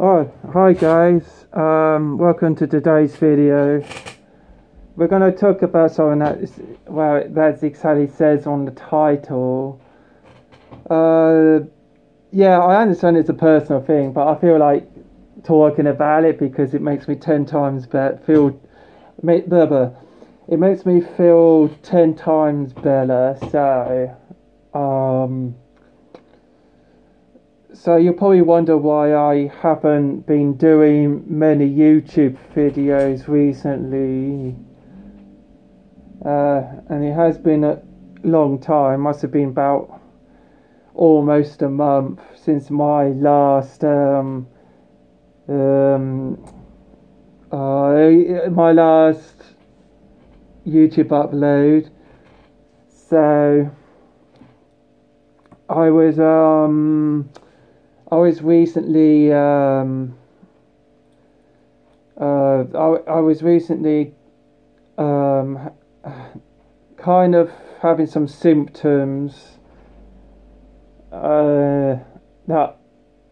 Oh, hi guys, welcome to today's video. We're going to talk about something that exactly says on the title. Yeah, I understand it's a personal thing, but I feel like talking about it because it makes me 10 times better, it makes me feel 10 times better, So you'll probably wonder why I haven't been doing many YouTube videos recently. And it has been a long time, must have been about almost a month since my last my last YouTube upload. So I was recently I was recently kind of having some symptoms that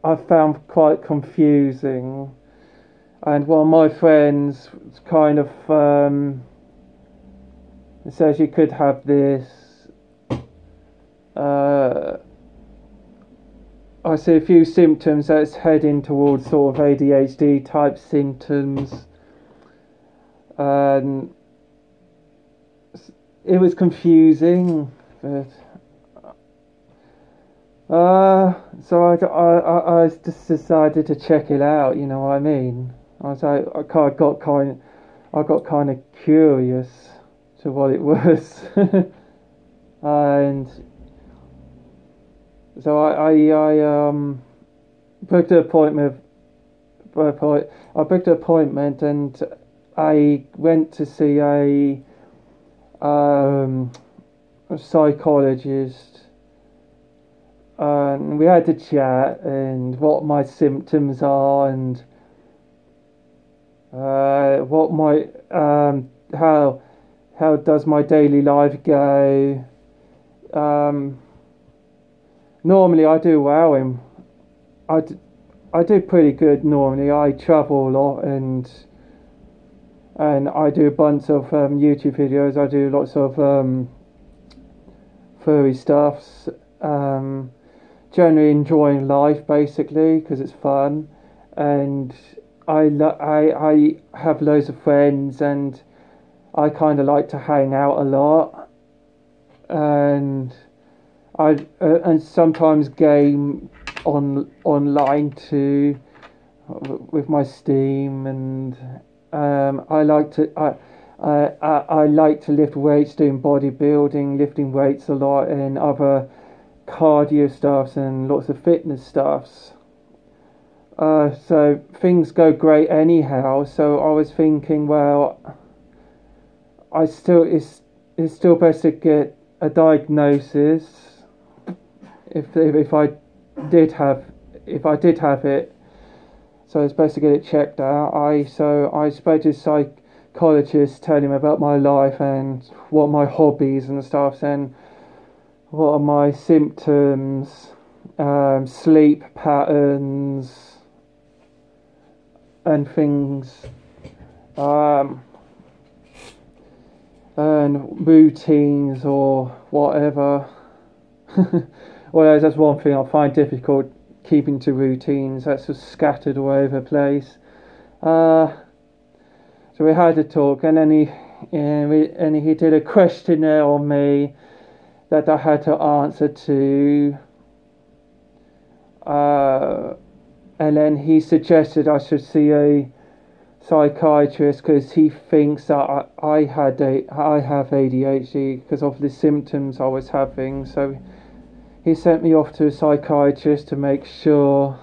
I found quite confusing, and one of my friends kind of says you could have this. I see a few symptoms that's heading towards sort of ADHD type symptoms, and it was confusing, but so I just decided to check it out. You know what I mean? I was like, I got kind of curious to what it was, and so I booked an appointment. I booked an appointment and I went to see a psychologist, and we had to chat and what my symptoms are and what my how does my daily life go. Normally I do well, and I do pretty good normally. I travel a lot and I do a bunch of YouTube videos. I do lots of furry stuffs. Generally enjoying life basically because it's fun, and I have loads of friends and I kind of like to hang out a lot, and and sometimes game online too with my Steam, and I like to lift weights, doing bodybuilding, lifting weights a lot, and other cardio stuffs and lots of fitness stuffs. So things go great anyhow. So I was thinking, well, it's still best to get a diagnosis if I did have it. So it's best to get it checked out. I spoke to a psychologist, telling him about my life and what my hobbies and stuff, and what are my symptoms, sleep patterns and things, and routines or whatever. Well, that's one thing I find difficult, keeping to routines. That's just scattered all over the place. So we had a talk, and then he did a questionnaire on me that I had to answer to, and then he suggested I should see a psychiatrist because he thinks that I have ADHD because of the symptoms I was having. So he sent me off to a psychiatrist to make sure,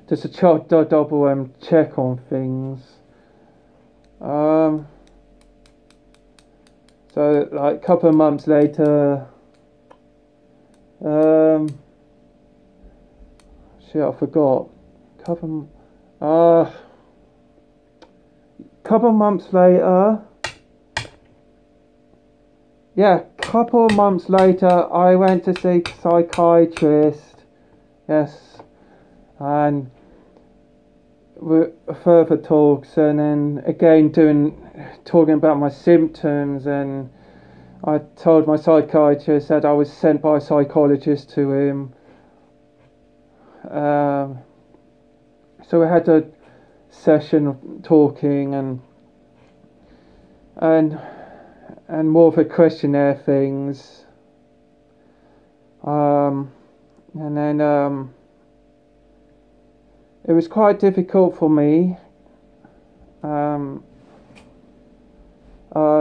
just a double check on things. So like a couple of months later, shit, I forgot. Couple months later. Yeah, couple of months later, I went to see a psychiatrist. Yes, and further talks, and then again talking about my symptoms, and I told my psychiatrist that I was sent by a psychologist to him. So we had a session of talking and more of a questionnaire things. And then it was quite difficult for me.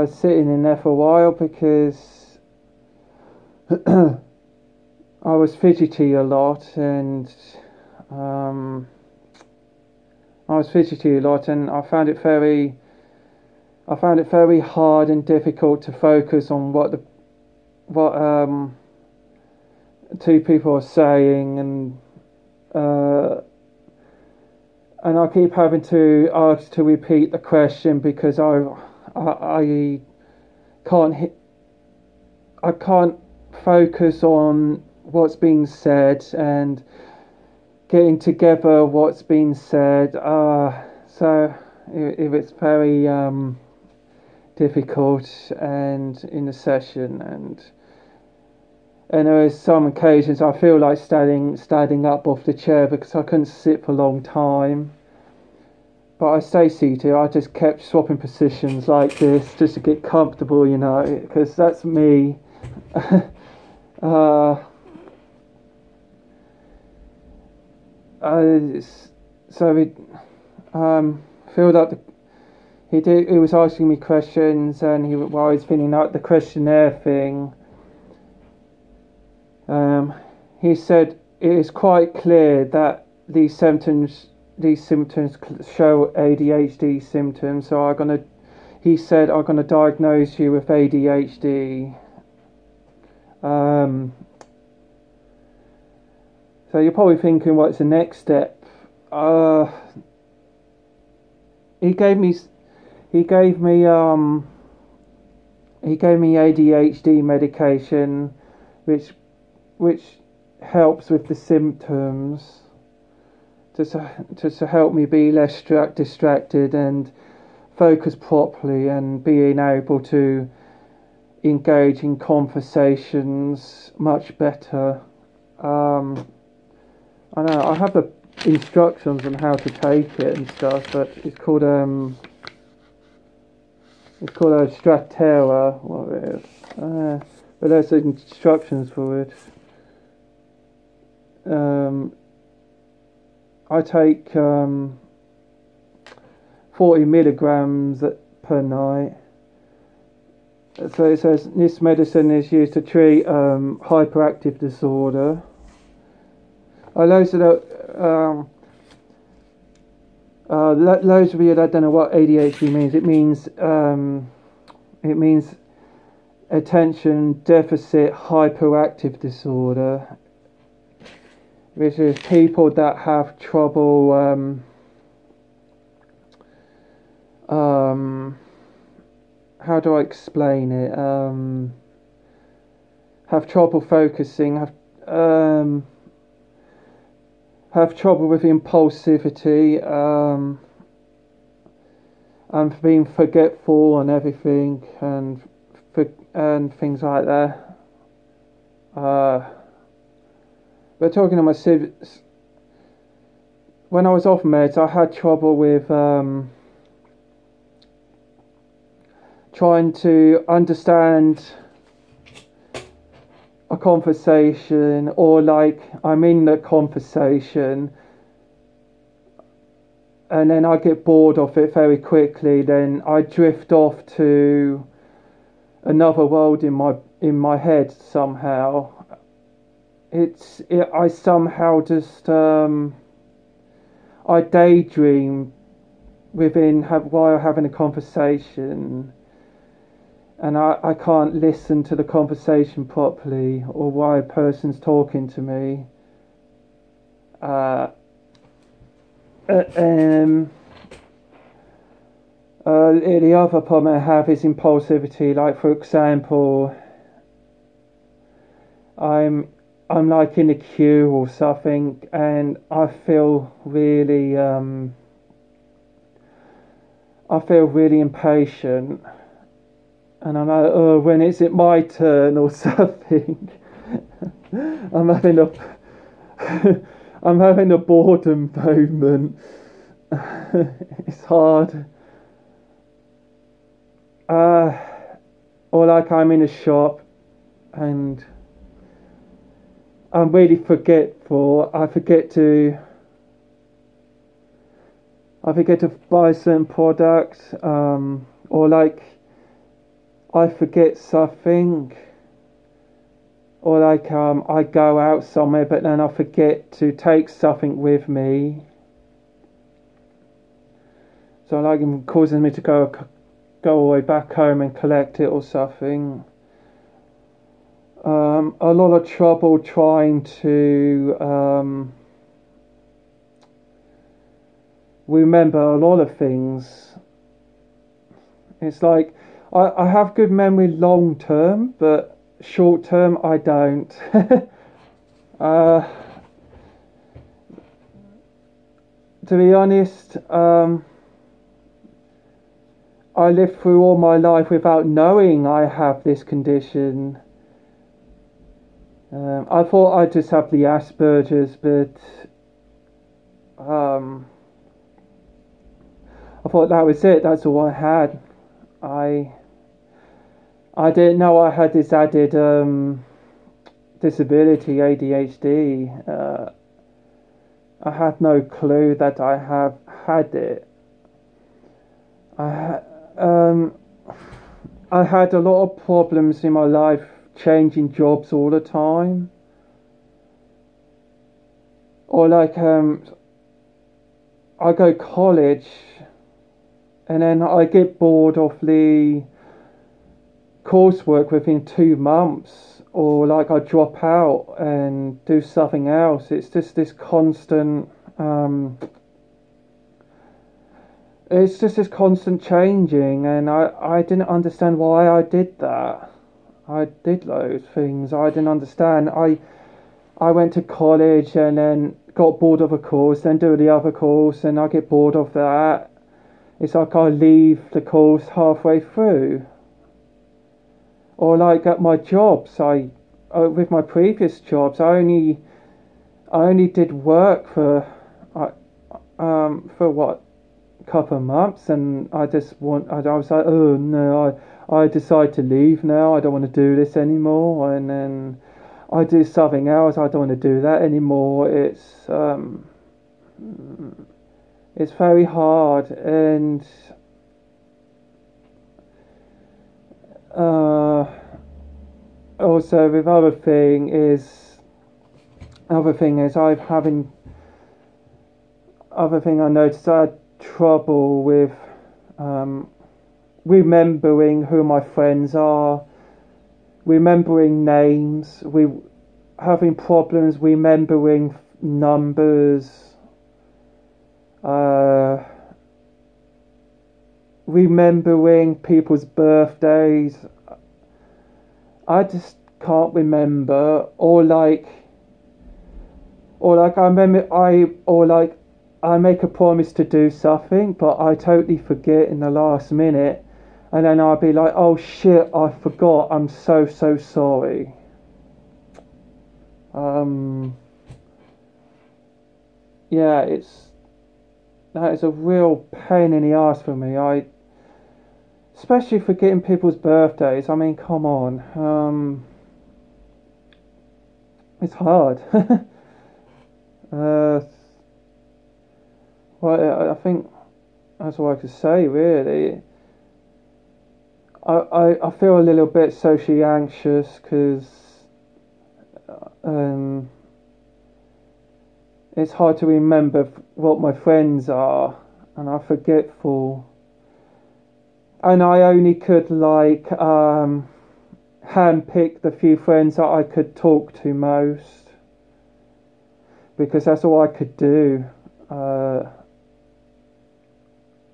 Sitting in there for a while because I was fidgety a lot, and I found it very hard and difficult to focus on what two people are saying, and I keep having to ask to repeat the question because I can't focus on what's being said and getting together what's being said. So it was very difficult and in the session, and there was some occasions I feel like standing up off the chair because I couldn't sit for a long time. But I stay seated. I just kept swapping positions like this just to get comfortable, because that's me. So we filled up he was asking me questions, and while I was filling out the questionnaire thing, he said it is quite clear that these symptoms show ADHD symptoms. So he said I'm gonna diagnose you with ADHD. So you're probably thinking, what's the next step? He gave me ADHD medication, which helps with the symptoms, to help me be less distracted and focus properly and being able to engage in conversations much better. I know I have the instructions on how to take it and stuff, but it's called a Stratera. What it is? But there's the instructions for it. I take 40 milligrams per night. So it says this medicine is used to treat hyperactive disorder. Loads of you that don't know what ADHD means. It means attention deficit hyperactive disorder, which is people that have trouble how do I explain it? Have trouble focusing, have trouble with impulsivity, and being forgetful and everything, and things like that. But talking to my siblings, when I was off meds, I had trouble with trying to understand a conversation, or like I'm in the conversation and then I get bored of it very quickly. Then I drift off to another world in my head somehow. I somehow just I daydream while having a conversation. And I can't listen to the conversation properly, or why a person's talking to me. The other problem I have is impulsivity. Like, for example, I'm I'm like in a queue or something, and I feel really impatient, and I'm like, oh, when is it my turn or something? I'm having a I'm having a boredom moment. It's hard. Or like I'm in a shop and I'm really forgetful. I forget to buy certain products. Or like I forget something. Or like I go out somewhere but then I forget to take something with me. So like it causes me to go all the way back home and collect it or something. A lot of trouble trying to remember a lot of things. It's like I have good memory long term, but short term I don't. To be honest, I lived through all my life without knowing I have this condition. I thought I just have the Asperger's, but I thought that was it. That's all I had. I didn't know I had this added disability, ADHD. I had no clue that I have had it. I had a lot of problems in my life, changing jobs all the time. Or like I go college and then I get bored of the coursework within 2 months, or like I drop out and do something else. It's just this constant changing, and I didn't understand why I did that. I did those things. I didn't understand. I went to college and then got bored of a course, then do the other course, and I get bored of that. It's like I leave the course halfway through. Or like at my jobs, with my previous jobs, I only did work for what, couple of months, and I was like, oh no, I decide to leave now. I don't want to do this anymore, and then I do something else. I don't want to do that anymore. It's very hard, and also with other thing is I noticed I had trouble with remembering who my friends are, remembering names, having problems remembering numbers, remembering people's birthdays. I just can't remember, or like I make a promise to do something, but I totally forget in the last minute, and then I'll be like, oh shit, I forgot, I'm so sorry. Yeah, that is a real pain in the ass for me. Especially forgetting people's birthdays. I mean, come on. It's hard. Well, I think that's all I could say, really. I feel a little bit socially anxious because it's hard to remember what my friends are, and I'm forgetful. And I only could like handpick the few friends that I could talk to most, because that's all I could do.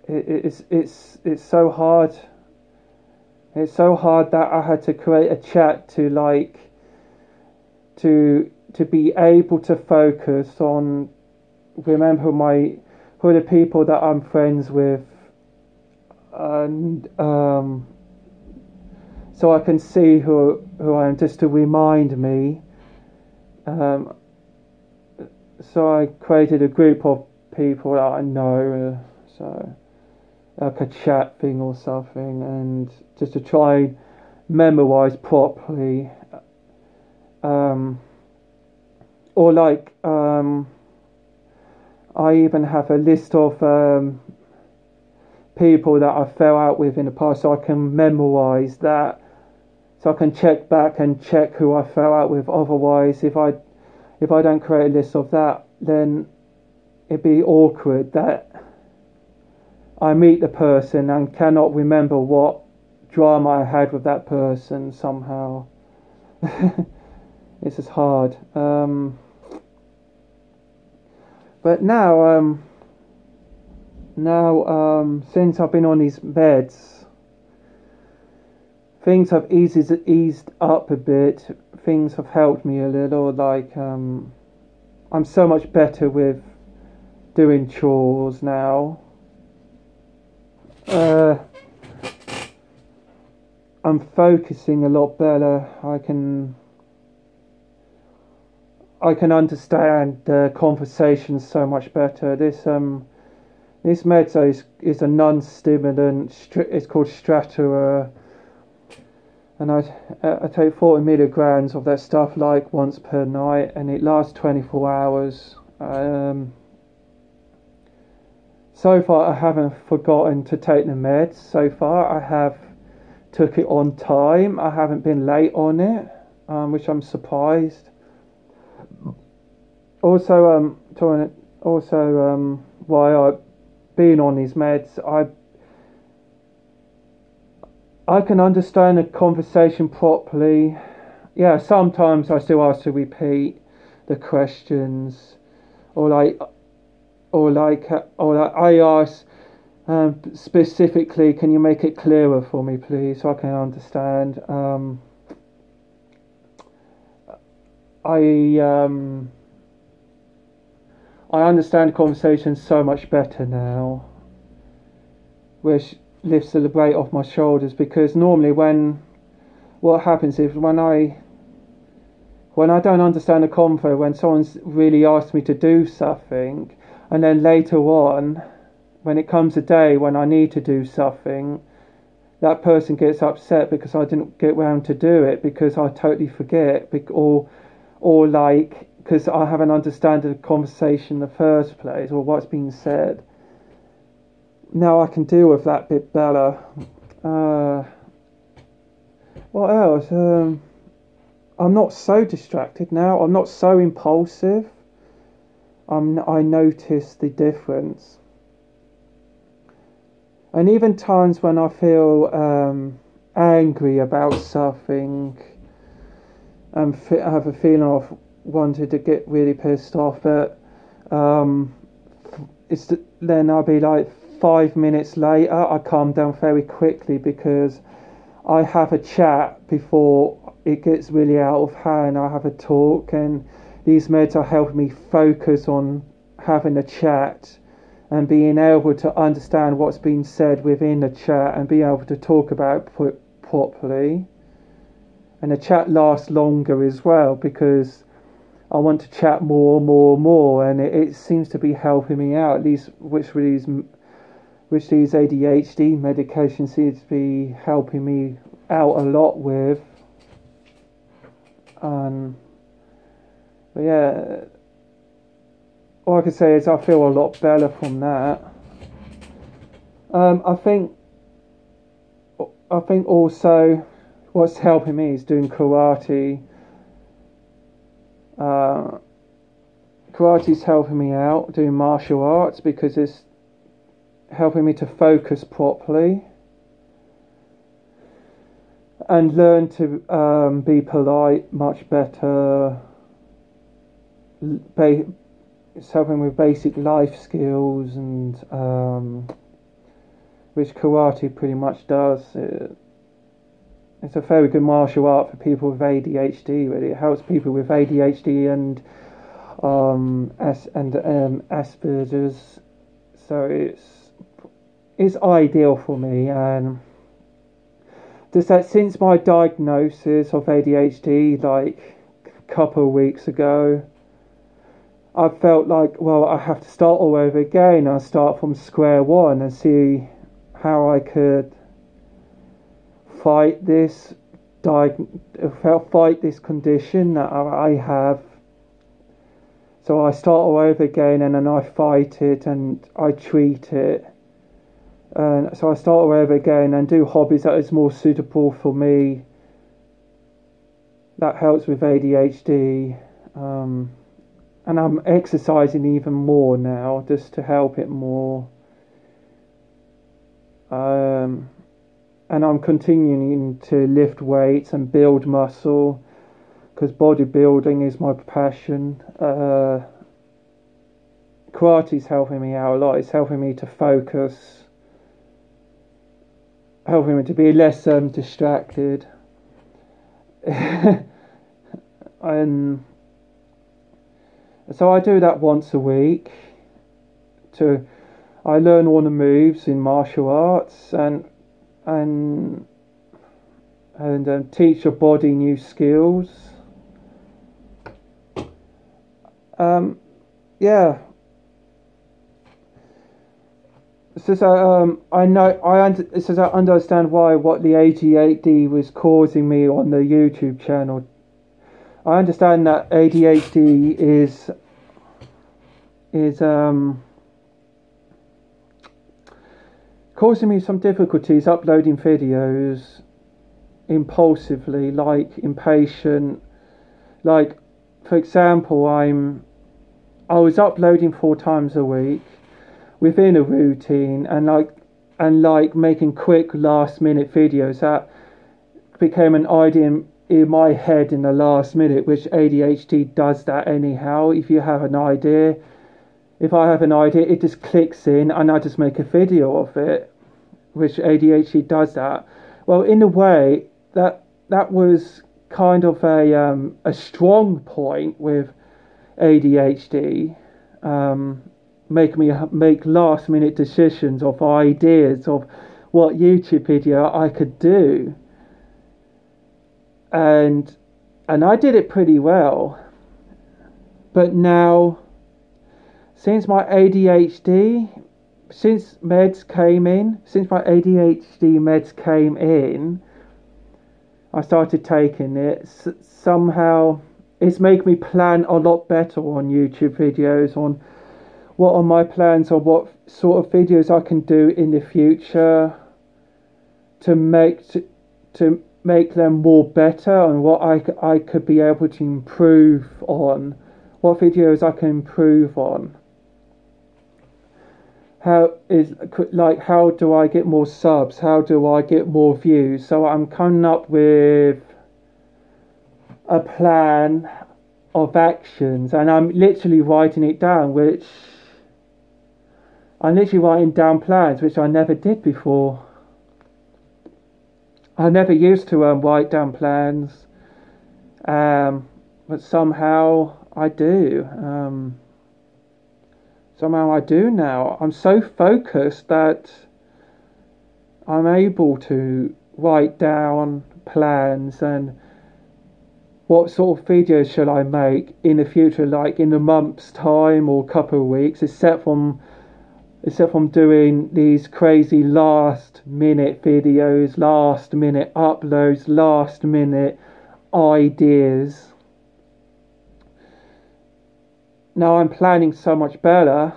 It's so hard. It's so hard that I had to create a chat to to be able to focus on remember who are the people that I'm friends with, and so I can see who I am, just to remind me. So I created a group of people that I know, so like a chat thing or something, and just to try and memorize properly. Or like I even have a list of people that I fell out with in the past, so I can memorize that, so I can check back and check who I fell out with. Otherwise, if I don't create a list of that, then it'd be awkward that I meet the person and cannot remember what drama I had with that person somehow. It's just hard. But now, since I've been on these meds, things have eased up a bit. Things have helped me a little. Like I'm so much better with doing chores now. I'm focusing a lot better. I can understand the conversation so much better. This meds is a non-stimulant. It's called Stratua, and I take 40 milligrams of that stuff like once per night, and it lasts 24 hours. So far, I haven't forgotten to take the meds. So far, I have took it on time. I haven't been late on it, which I'm surprised. Also, while I've been on these meds, I can understand a conversation properly. Yeah, sometimes I still ask to repeat the questions, or I ask specifically, can you make it clearer for me, please, so I can understand. I understand conversations so much better now, which lifts the weight off my shoulders, because normally what happens is when I don't understand a convo, when someone's really asked me to do something, and then later on, when it comes a day when I need to do something, that person gets upset because I didn't get round to do it, because I totally forget, or like, because I haven't understood the conversation in the first place, or what's being said. Now I can deal with that bit better. What else? I'm not so distracted now. I'm not so impulsive. I notice the difference. And even times when I feel angry about something, I have a feeling of wanted to get really pissed off, but then I'll be like 5 minutes later, I calm down very quickly, because I have a chat before it gets really out of hand. I have a talk, and these meds are helping me focus on having a chat and being able to understand what's being said within the chat and being able to talk about it properly. And the chat lasts longer as well, because I want to chat more, and it seems to be helping me out, at least which these ADHD medications seems to be helping me out a lot with. But yeah, all I can say is I feel a lot better from that. I think also what's helping me is doing karate. Karate's helping me out, doing martial arts, because it's helping me to focus properly and learn to be polite much better. It's helping with basic life skills, and which karate pretty much does. it's a very good martial art for people with ADHD. Really, it helps people with ADHD and Asperger's. So it's ideal for me, and just that since my diagnosis of ADHD, like a couple of weeks ago, I felt like, well, I have to start all over again. I start from square one and see how I could fight this condition that I have. So I start all over again, and then I fight it and I treat it. And so I start all over again and do hobbies that is more suitable for me. That helps with ADHD. And I'm exercising even more now just to help it more. And I'm continuing to lift weights and build muscle, because bodybuilding is my passion. Karate's helping me out a lot. It's helping me to focus, helping me to be less distracted. And so I do that once a week. I learn all the moves in martial arts and teach your body new skills. Yeah. So I understand what the ADHD was causing me on the YouTube channel. I understand that ADHD is causing me some difficulties uploading videos impulsively, like impatient. Like, for example, I was uploading 4 times a week within a routine, and making quick last minute videos that became an idea in my head in the last minute, which ADHD does that anyhow. If I have an idea, it just clicks in and I just make a video of it, which ADHD does that. Well, in a way, that was kind of a strong point with ADHD, make me make last minute decisions of ideas of what YouTube video I could do. And I did it pretty well. But now, since my ADHD meds came in, I started taking it. Somehow, it's made me plan a lot better on YouTube videos, on what are my plans, or what sort of videos I can do in the future to make them more better, and what I could be able to improve on, what videos I can improve on. How do I get more subs? How do I get more views? So I'm coming up with a plan of actions, and I'm literally writing it down, plans which I never did before. I never used to write down plans, but somehow I do. Somehow I do now. I'm so focused that I'm able to write down plans and what sort of videos shall I make in the future, like in a month's time or a couple of weeks, except from doing these crazy last minute videos, last minute uploads, last minute ideas. Now I'm planning so much better.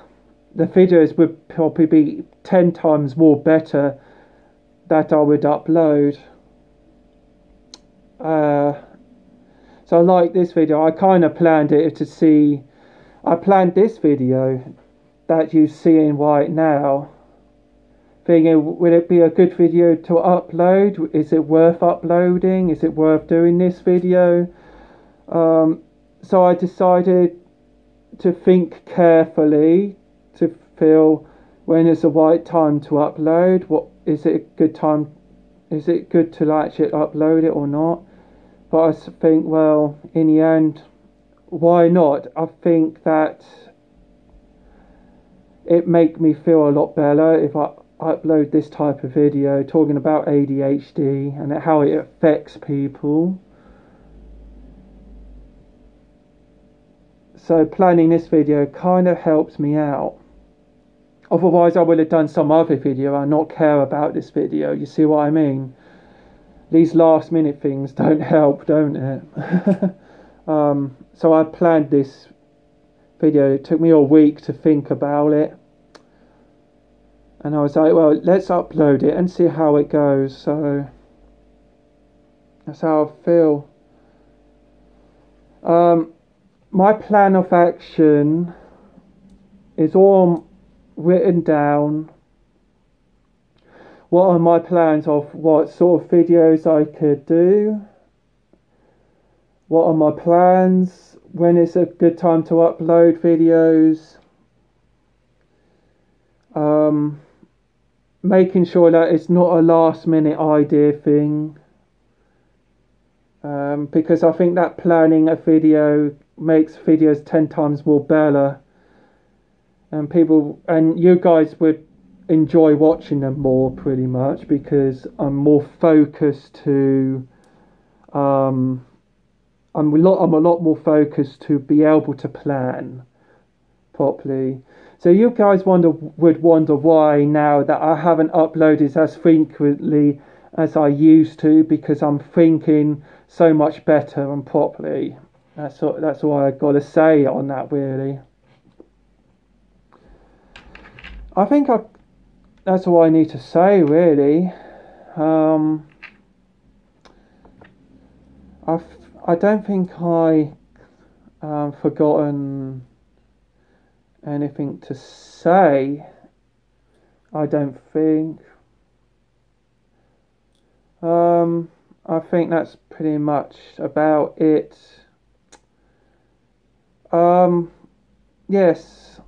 The videos would probably be 10 times more better that I would upload. So like this video, I kind of planned it to see. I planned this video that you're seeing right now, thinking, will it be a good video to upload? Is it worth uploading? Is it worth doing this video? So I decided to think carefully, to feel when is the right time to upload. What is it a good time is it good to actually upload it or not? But I think, well, in the end, why not? I think that it make me feel a lot better if I upload this type of video talking about ADHD and how it affects people. So planning this video kind of helps me out. Otherwise I would have done some other video and not care about this video. You see what I mean? These last minute things don't help, don't it? So I planned this video. It took me a week to think about it. And I was like, well, let's upload it and see how it goes. So that's how I feel. My plan of action is all written down. What are my plans of what sort of videos I could do? What are my plans? When is a good time to upload videos? Making sure that it's not a last minute idea thing. Because I think that planning a video makes videos 10 times more better. And people, and you guys would enjoy watching them more pretty much because I'm more focused to I'm a lot more focused to be able to plan properly. So you guys would wonder why now that I haven't uploaded as frequently as I used to, because I'm thinking so much better and properly. That's all I got to say on that, really. I think that's all I need to say, really. I don't think I forgotten anything to say. I don't think. I think that's pretty much about it. Yes.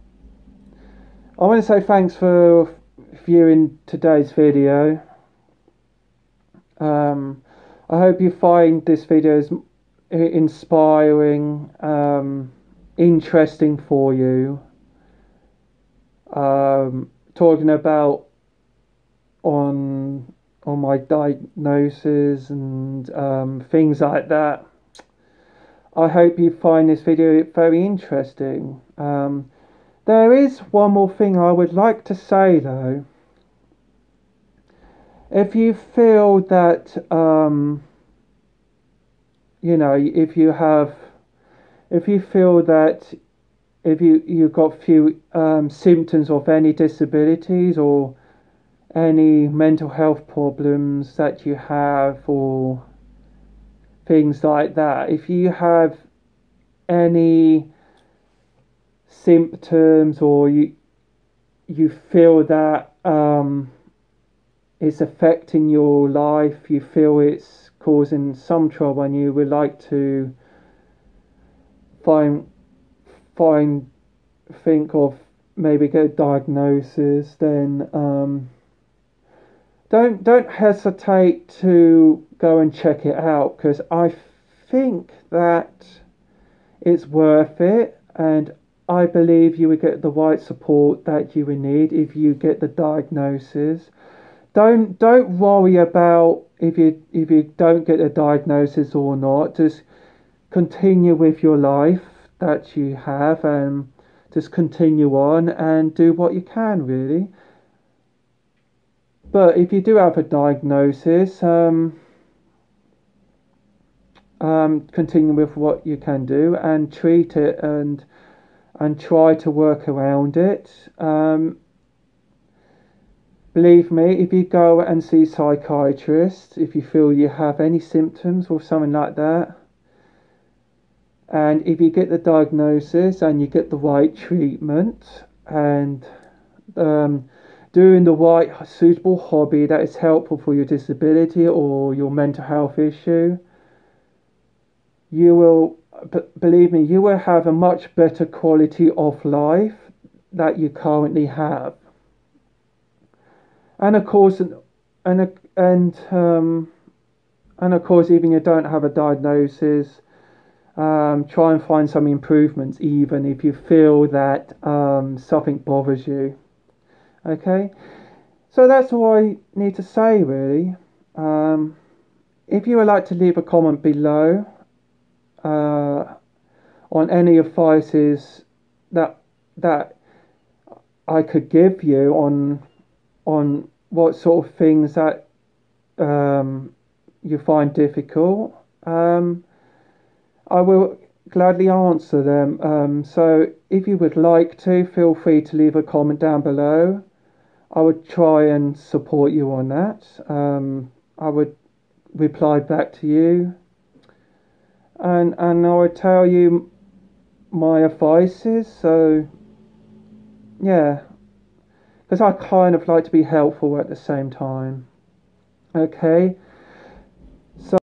I want to say thanks for viewing today's video. I hope you find this video inspiring, interesting for you. Talking about on my diagnosis and things like that. I hope you find this video very interesting. There is one more thing I would like to say though. If you feel that if you've got few symptoms of any disabilities or any mental health problems that you have or things like that, if you have any symptoms or you feel that it's affecting your life, you feel it's causing some trouble and you would like to think of maybe get a diagnosis, then don't hesitate to go and check it out, because I think that it's worth it, and I believe you would get the right support that you would need if you get the diagnosis. Don't worry about if you don't get a diagnosis or not. Just continue with your life that you have and just continue on and do what you can, really. But if you do have a diagnosis, continue with what you can do and treat it and try to work around it. Believe me, if you go and see a psychiatrist, if you feel you have any symptoms or something like that, and if you get the diagnosis and you get the right treatment and doing the right suitable hobby that is helpful for your disability or your mental health issue, you will, believe me, you will have a much better quality of life that you currently have. And of course, and of course, even if you don't have a diagnosis, try and find some improvements, even if you feel that something bothers you. Okay, so that's all I need to say, really. If you would like to leave a comment below on any advices that I could give you on what sort of things that you find difficult, I will gladly answer them. So if you would like to, feel free to leave a comment down below. I would try and support you on that. I would reply back to you, and I would tell you my advices. So yeah, because I kind of like to be helpful at the same time. Okay, so